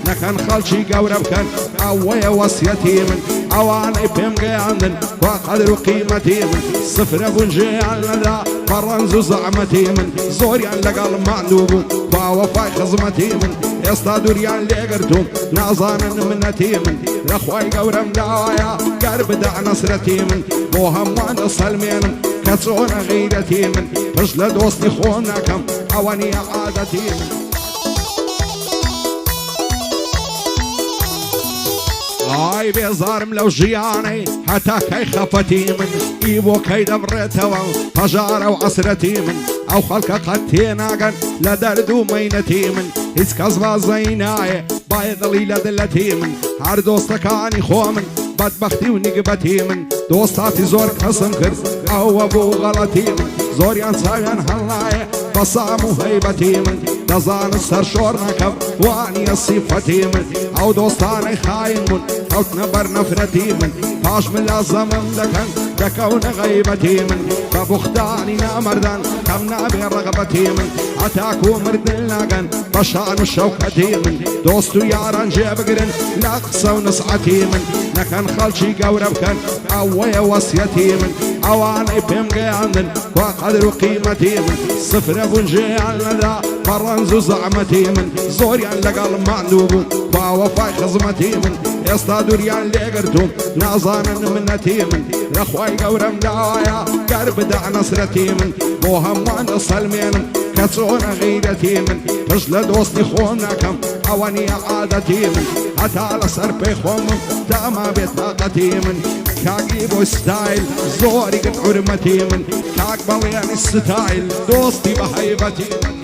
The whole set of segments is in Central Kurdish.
نەکەن خەڵکی گەورە بکەن ئەوەیە وەسیەتی من ئەوانەی پێم گەیاندن وا قەدر و قیمەتی من سفرە بونجێیان لەدا بەڕەنج و زەحمەتی من زۆریان لەگەڵ ماندوو بوو با وەفای خزمەتی من ئێستا دووریان لێگرتوم نازانن منەتی من لەخوای گەورەم داوایە گەر بدە نەسرەتی من بۆ هەمووان دەسەلمێنم کە چۆنە غیرەتی من پشت لە دۆستی خۆم نەکەم ئەوە نییە عادەتی من ئای بێزارم لەو ژیانەی هەتا کەی خەفەتی من ئی بۆ کەی دەبڕێتەوە پەژارە و عەسرەتی من ئەو خەڵکە قەت تێناگەن لە دەرد و مەینەتی من هیچ کەس بازەی نایە باێ دڵی لە دلەتی من هەر دۆستەکانی خۆ من بەدبەختی و نیگبەتی من دۆستاتی زۆر کەسم کرد ئەوە بوو غەڵەتی من زۆریان چاویان هەڵنایە بە سام و هەیبەتی من دەزانن سەرشۆڕ نەکەم وانیە سیفەتی من ئەو دۆستانەی خاین بوون ئەوتنە بەر نەفرەتی من پاش من لە زەمم دەکەن دەکەونە غەیبەتی من بە بوختانی نامەردان کەم نابێ ڕەغبەتی من هەتاک و مردن ناگەن بە شان و شەوکەتی من دۆست و یاران جێبگرن لە قسە و نسعەتی من نەکەن خەڵکی گەورە بکەن ئەوەیە وەسیەتی من ئەوانەی پێم گەیاندن وا قەدر و قیمەتی من سفرە بونجێیان لەدا بەڕەنج و زەحمەتی من زۆریان لەگەڵ ماندوو بوو با وەفای خزمەتی من ئێستا دووریان لێگرتوم نازانن منەتی من لەخوای گەورەم داوایە گەر بدە نەسرەتی من بۆ هەمووان دەسەلمێنم کە چۆنە غیرەتی من پشت لە دۆستی خۆم نەکەم ئەوە نییە عادەتی من هەتا لەسەر پێی خۆمم داما بێت تاقەتی من کاکی بۆ ستایل زۆری گرت حورمەتی من کاک بەڵێنی ستایل دۆستی بە هەیبەتی من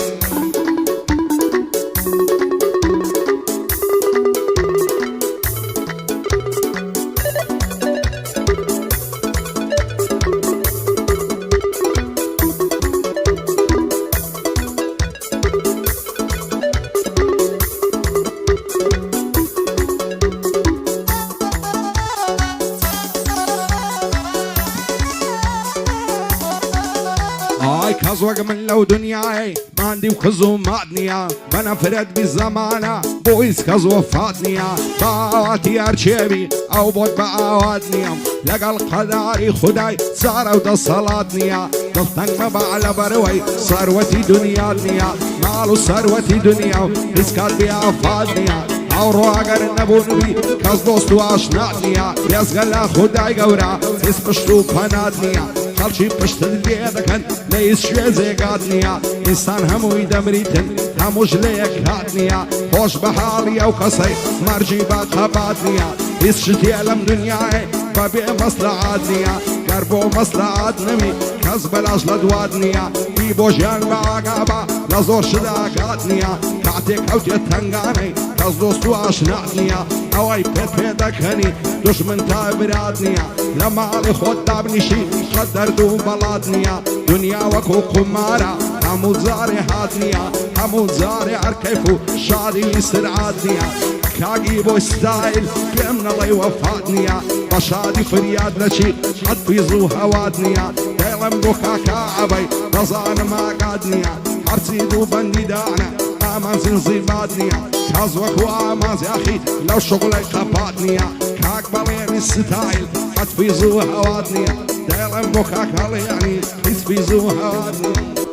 کەس وەک من لەو دنیای ماندی و کەس و مات نییە بە نەفرەت بی زەمانە بۆ هیچ کەس وەفات نییە بە ئاواتی هەرچێبی ئەو بۆت بە ئاوات نییەم لەگەڵ قەداری خودای چارە و دەسەڵات نییە دڵتەنگ مەبە لەبەرەوەی سەروەتی دنیات نییە ماڵ و سەروەتی دنیا و هیچ کات بێ ئافات نییە ئەوڕۆ ئەگەر نەبوونبی کەس دۆست و ئاشنات نییە بێزگە لە خودای گەورە هیچ پشت و پەنات نییە خەڵکی پشتت لێ دەکەن لە هیچ شوێ جێگات نییە ئینسان هەمووی دەمریتن هەمووش لە یەک کات نییە خۆش بە حاڵی ئەو کەسەی مەرجی بە قەبات نییە هیچ شتێ لەم دنیاە بەبێ مەسلحات نییە گەر بۆ مەسلحات نەوی کەس بەلاش لە دوات نییە هی بۆ ژیان بە ئاگابە لە زۆر شدا کات نییە کاتێک ئەوتێت تەنگانەی کەس دۆست و ئاشنات نییە ئەوەی پێ دەکەنی دوشمن تا برات نییە لە ماڵی خۆت دابنیشی خەت دەرد و بەڵات نییە دنیا وەکو قومارە هەموو جارێ هات نییە هەموو جارێ هەرکەیف و شادی سرعات نییە کاگی بۆ ستایل پێم نەڵێ وەفات نییە بە شادی فریاد نەچی قەت پیز و هەوات نییە دەیڵم بۆ کاکا ئەبەی دەزانم ئاگات نییە هەرچی دوو بەندی دانە ئامان زنزیبات نییە کەس وەکو ئامازیاخی لەو شغڵی قەپات نییە کاک بەڵێنی ستایل قەت پیز و هەوات نییە دەیڵم بۆ کاکا لێیانی هیچ پیز و هەوات نییە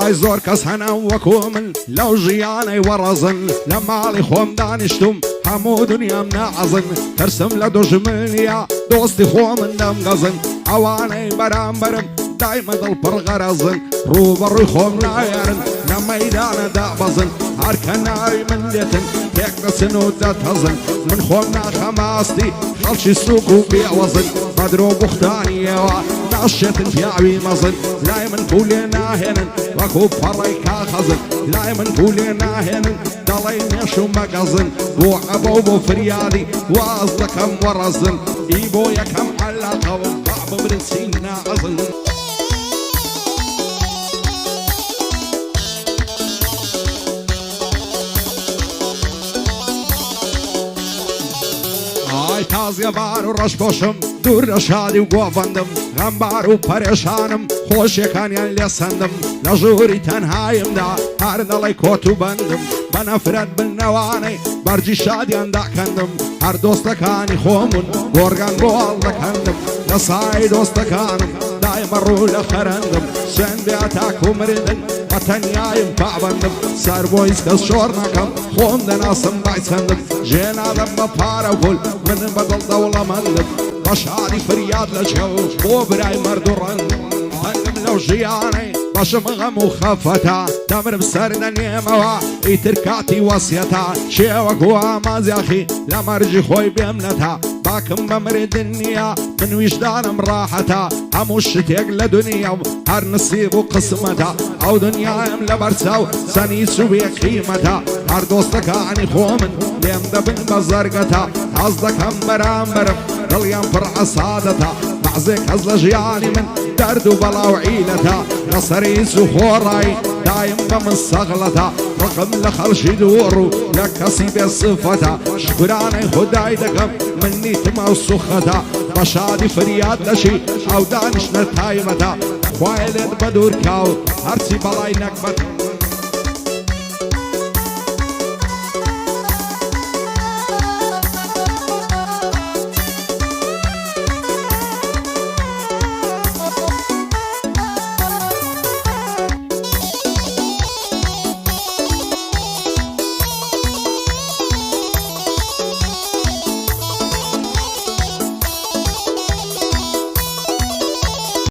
ئای زۆر کەس هەنە وەکو من لەو ژیانەی وەڕەزن لە ماڵی خۆم دانیشتم هەموو دنیام نەعەزن ترسم لە دوژمنیە دۆستی خۆمن دەمگەزن ئەوانەی بەرامبەرم دایمە دڵ پڕ غەرەزن ڕووبەڕووی خۆم نایەرن لە مەیدانە دابەزن هەرکە ناوی من دێتن تێک دەچن و دەتەزن من خۆم ناخەماستی خەڵکی سووک و بێوەزن بەدرۆ بوختانیەوە ناشێتن پیاوی مەزن لای من پولێ ناهێنن وەکو پەڕەی کاخەزن لای من پولێ ناهێنن دەڵێ مێش و مەگەزن بۆ عەبە و بۆ فریادی واز دەکەم وەڕەزن ئی بۆ یەکەم عەلاقەوم با ببرچین نائەزن تازیە بار و ڕەش بۆشم دوور لە شادی و گۆڤەندم غەمبار و پەرێشانم خۆشیەکانیان لێ سەندم لە ژووری تەنهایمدا هەر دەڵێ کۆت و بەندم بە نەفرەت بنەوانەی بەرجی شادیان داکەندم هەر دۆستەکانی خۆمون گۆرگان بۆ هەڵ دەکەندم لە سای دۆستەکانم دایمە ڕوو لە خەرەندم سوێن بێ تاک و مردن بە تەنیایم پابەندم سەر بۆ هیچ کەس شۆڕ نەکەم خۆم دەناسم بایچەندم ژێ نادەم بە پارە گول من بەدڵ دەوڵەمەندم بە شادی فریاد لە چێو بۆ برای مەرد و ڕەند هەنگم لەو ژیانەی بەشم غەم و خەفەتە دەمرم سەر نەنێمەوە ئیتر کاتی وەسیەتە شێوەک و ئامازیاخی لە مەرجی خۆی بێم نەتا باکم بە مردن نییە من ویژدانم ڕاحەتە هەموو شتێک لە دنیا و هەر نسیب و قسمەتە ئەو دنیایم لە بەرچاو سەنیچ و بێقیمەتە هەر دۆستەکانی خۆمن لێم دەبن بە زەرگەتە حەز دەکەم بەرامبەرم دڵیان پڕ عەسادەتە بەعزێ کەس لە ژیانی من دەرد و بەڵا و عیلەتە لەسەریچ و خۆڕایی دایم بە من سەغڵەتە ڕقم لە خەڵشی دووڕ و لە کەسی بێ سفەتە شکرانەی خودای دەکەم من نیتمە و سوخەتە بە شادی فریاد لەشی ئەو دانیشتە تایمەتە خوای لێت بە دوور کاو هەرچی بەڵای نەکبەت